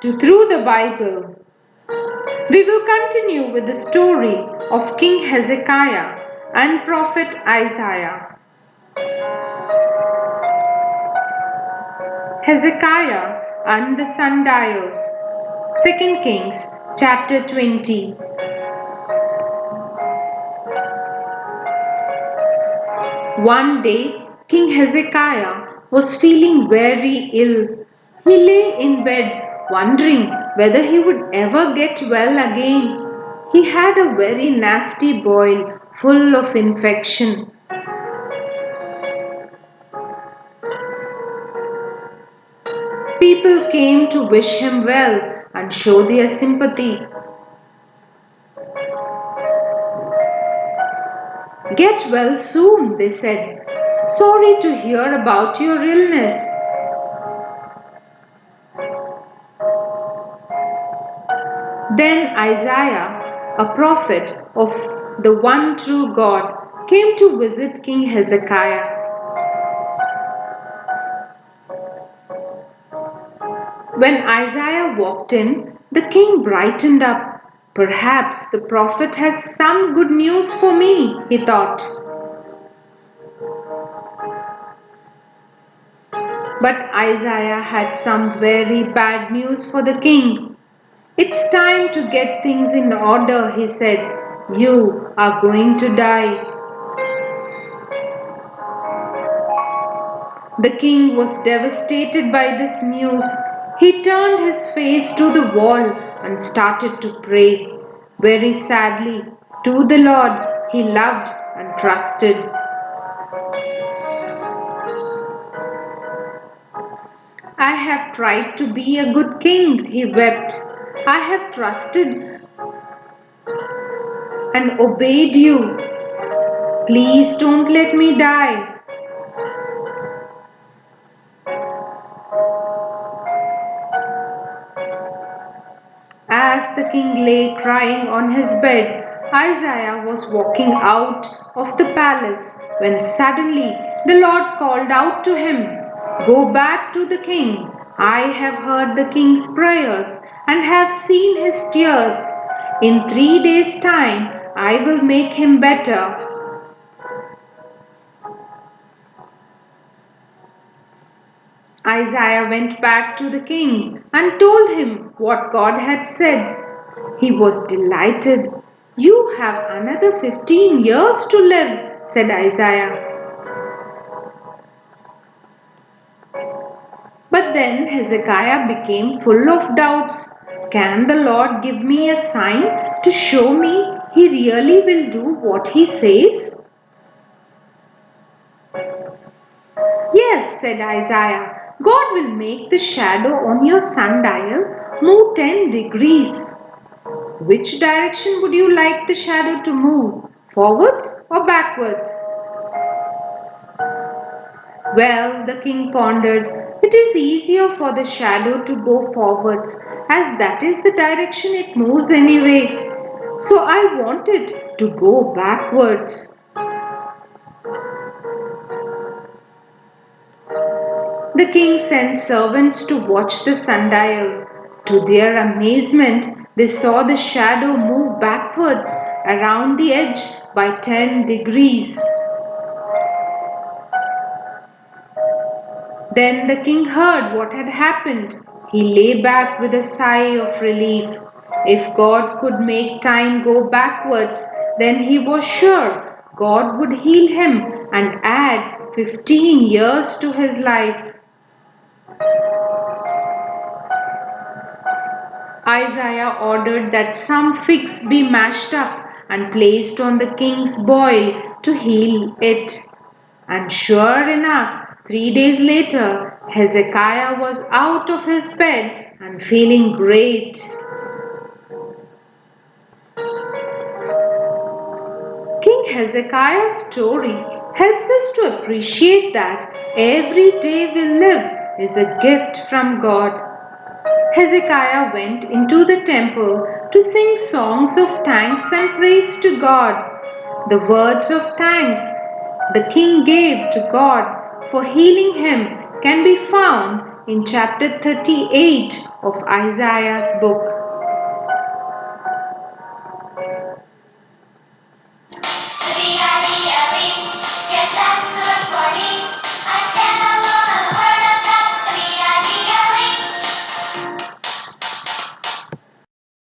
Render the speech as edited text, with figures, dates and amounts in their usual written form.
to Through the Bible. We will continue with the story of King Hezekiah and Prophet Isaiah. Hezekiah and the Sundial. 2 Kings chapter 20. One day, King Hezekiah was feeling very ill. He lay in bed wondering whether he would ever get well again. He had a very nasty boil full of infection. People came to wish him well and show their sympathy. "Get well soon," they said. "Sorry to hear about your illness." Then Isaiah, a prophet of the one true God, came to visit King Hezekiah. When Isaiah walked in, the king brightened up. "Perhaps the prophet has some good news for me," he thought. But Isaiah had some very bad news for the king. "It's time to get things in order," he said. "You are going to die." The king was devastated by this news. He turned his face to the wall and started to pray very sadly to the Lord he loved and trusted. "I have tried to be a good king," he wept. "I have trusted and obeyed you. Please don't let me die." As the king lay crying on his bed, Isaiah was walking out of the palace when suddenly the Lord called out to him, "Go back to the king. I have heard the king's prayers and have seen his tears. In 3 days' time I will make him better." Isaiah went back to the king and told him what God had said. He was delighted. "You have another 15 years to live," said Isaiah. But then Hezekiah became full of doubts. "Can the Lord give me a sign to show me he really will do what he says?" "Yes," said Isaiah. "God will make the shadow on your sundial move 10 degrees. Which direction would you like the shadow to move? Forwards or backwards?" Well, the king pondered. "It is easier for the shadow to go forwards, as that is the direction it moves anyway. So I want it to go backwards." The king sent servants to watch the sundial. To their amazement, they saw the shadow move backwards around the edge by 10 degrees. Then the king heard what had happened. He lay back with a sigh of relief. If God could make time go backwards, then he was sure God would heal him and add 15 years to his life. Isaiah ordered that some figs be mashed up and placed on the king's boil to heal it. And sure enough, 3 days later, Hezekiah was out of his bed and feeling great. King Hezekiah's story helps us to appreciate that every day we live is a gift from God. Hezekiah went into the temple to sing songs of thanks and praise to God. The words of thanks the king gave to God for healing him can be found in chapter 38 of Isaiah's book.